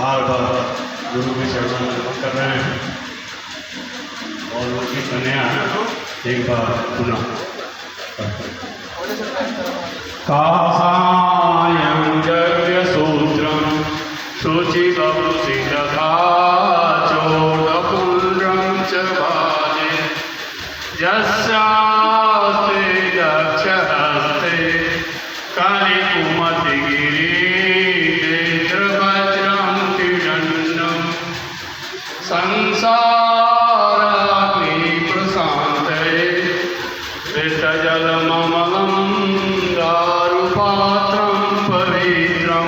बार बार गुरु के चरणों में नमन कर रहे हैं और उनकी कन्या एक बार पुनः कासायं यज्ञसूत्रं शुचिबभूषितथा चोदपुण्ड्रं च भाजे यस्यास्ते दक्षहस्ते कलिकुमतिगिरिनेत्रवज्रं त्रिदण्डं संसाराग्निप्रशान्ते ऋतजलममलं दारुपात्रं पवित्रं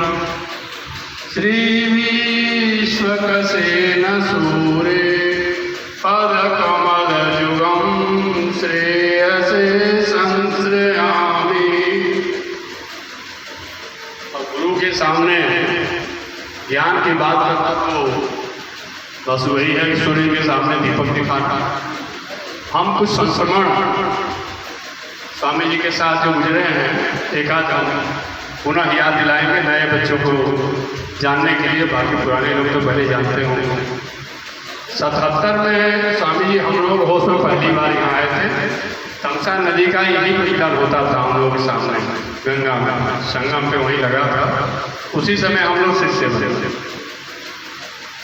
श्रीविश्वक्सेनसूरे पदकमलयुगं श्रेयसे संश्रयामि। और गुरु के सामने ज्ञान की बात करना तो बस वही है कि सूर्य के सामने दीपक दिखाना। हम कुछ संस्मरण स्वामी जी के साथ जो गुजरे हैं एकाध हम पुनः याद दिलाएंगे नए बच्चों को जानने के लिए। बाकी पुराने लोग तो पहले जानते होंगे। 77 में स्वामी जी हम लोग होश में पहली बार यहाँ आए थे। तमसा नदी का यही निकाल होता था हम लोग के सामने गंगा में, संगम पे वहीं लगा था। उसी समय हम लोग शिष्य बने थे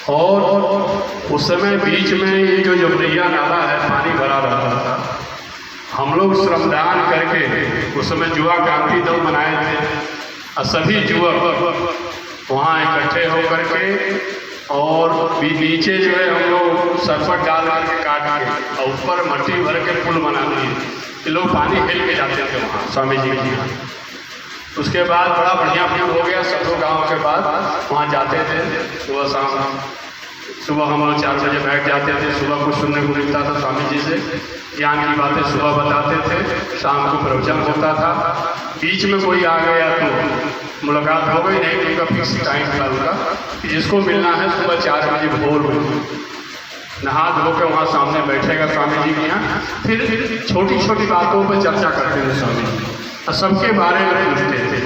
और उस समय बीच में ये जो यमुनैया नाला है पानी भरा रहता था। हम लोग श्रमदान करके उस समय युवा क्रांति दल बनाए थे और सभी युवक वहाँ इकट्ठे होकर के और भी नीचे जो है हम लोग सरपट डाल करके काट के और ऊपर मट्टी भर के पुल बना दिए कि लोग पानी खेल के जाते थे वहाँ स्वामी जी के यहाँ। उसके बाद बड़ा बढ़िया पुल हो गया। सब लोग गाँव के बाद वहाँ जाते थे सुबह शाम। सुबह हम लोग 4 बजे बैठ जाते थे। सुबह कुछ सुनने को मिलता था स्वामी जी से, ज्ञान की बातें सुबह बताते थे, शाम को प्रवचन होता था। बीच में कोई आ गया तो मुलाकात हो गई, नहीं उनका फिक्स टाइम था उनका कि जिसको मिलना है सुबह 4 बजे भोर में नहा धो के वहाँ सामने बैठेगा स्वामी जी के यहाँ। फिर छोटी छोटी बातों पर चर्चा करते थे स्वामी जी और सबके बारे में पूछते थे।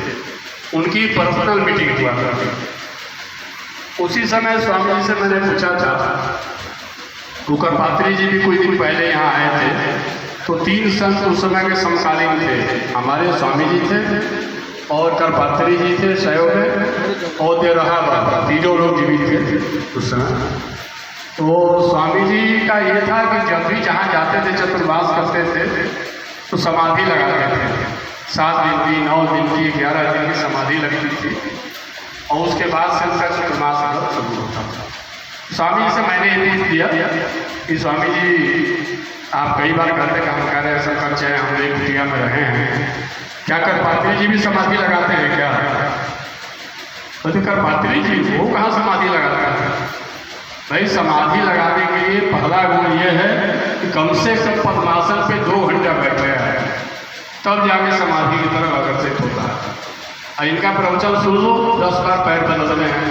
उनकी पर्सनल मीटिंग हुआ करती। उसी समय स्वामी जी से मैंने पूछा था, करपात्री जी भी कुछ दिन पहले यहाँ आए थे तो 3 संत उस समय के समकालीन थे। हमारे स्वामी जी थे और करपात्री जी थे शैव में और देवरहा बाबा, तीनों लोग जीवित थे उस समय। तो स्वामी जी का ये था कि जब भी जहाँ जाते थे चतुर्मास करते थे तो समाधि लगाते थे। 7 दिन की, 9 दिन की, 11 दिन की समाधि लगती थी और उसके बाद से उनका चतुर्मास शुरू होता था। स्वामी जी से मैंने ये पूछ दिया कि स्वामी जी आप कई बार कहते काम कर रहे हैं, ऐसा खर्च है, हम एक कुटिया में रहे हैं, क्या करपात्री जी भी समाधि लगाते हैं क्या? तो करपात्री जी वो कहाँ समाधि लगाते हैं? भाई समाधि लगाने के लिए पहला गुण ये है कि कम से कम पद्मासन पे 2 घंटा बैठ गया है, तब जाके समाधि की तरफ आकर्षित होता है। और इनका प्रवचन सुन लो, 10 बार पैर बदलते हैं,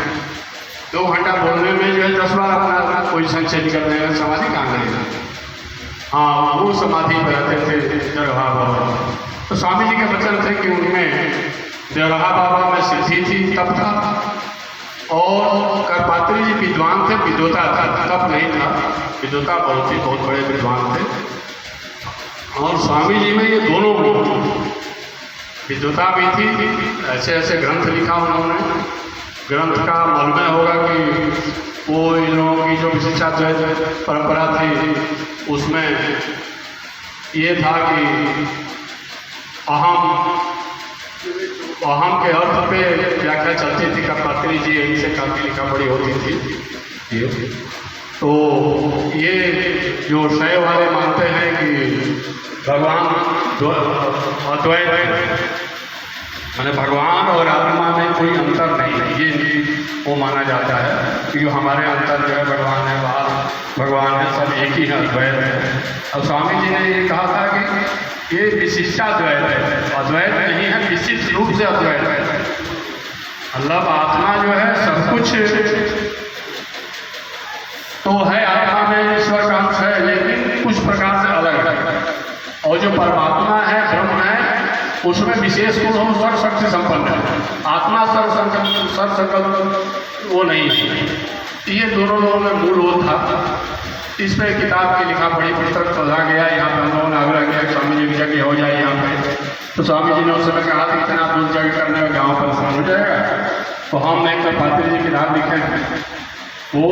2 घंटा बोलने में जो है 10 बार अपना पोजिशन चेंज कर रहे हैं, समाधि कहाँ लगेगा? हाँ, वो समाधि पर रहते थे देवरहा बाबा। तो स्वामी जी के वचन थे कि उनमें देवरहा बाबा में सिद्धि थी, तप था। और करपात्री जी विद्वान थे, विद्वता था, तप नहीं था, विद्वता बहुत बड़े विद्वान थे। और स्वामी जी में ये दोनों गुण, विद्वता भी थी, ऐसे ऐसे ग्रंथ लिखा उन्होंने। ग्रंथ का मालूम होगा कि वो इन लोगों की जो विशिष्टाद्वैत परंपरा थी उसमें ये था कि अहम के अर्थ पे व्याख्या चलती थी। करपात्री जी यहीं से काफ़ी लिखा पढ़ी होती थी। तो ये जो शैव वाले मानते हैं कि भगवान अद्वैत है, मैंने भगवान और आत्मा में कोई अंतर नहीं है, ये वो माना जाता है कि जो हमारे अंतर जो है भगवान है, बाहर भगवान है, सब एक ही है, अद्वैत है। और स्वामी जी ने ये कहा था कि ये विशिष्टाद्वैत है, अद्वैत नहीं है, विशिष्ट रूप से अद्वैत है। मतलब आत्मा जो है सब कुछ तो है, आत्मा में ईश्वर का अंश है, लेकिन कुछ प्रकार से अलग है। और जो परमात्मा है, ब्रह्म है, उसमें विशेष गुण हम सर्वशक्ति संपन्न है। आत्मा सर्वसंकल्प वो नहीं है। ये दोनों लोगों में मूल वो था। इस पर किताब की लिखा पढ़ी पुस्तक पढ़ा गया। यहाँ पे हम लोगों ने आग्रह किया कि स्वामी जी की जगह हो जाए यहाँ पे। तो स्वामी जी ने उस समय कहा था इतना दूर जगह करने में गाँव पर आसान हो जाएगा। तो हम एक पात्री जी किताब लिखे हैं, वो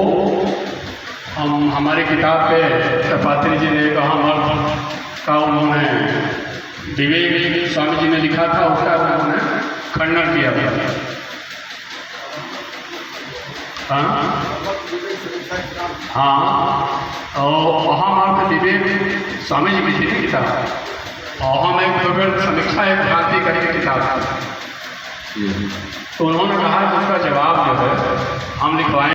हम हमारी किताब पे पात्री जी ने कहा मर्द का उन्होंने विवेक स्वामी जी ने लिखा था, उसका उन्होंने खंडन किया था। हाँ, और महामार्ग विवेक स्वामी जी की थी किताब। और हम एक समीक्षा एक भ्रांति करके किताब था। तो उन्होंने कहा कि उसका जवाब जो है हम लिखवाएं।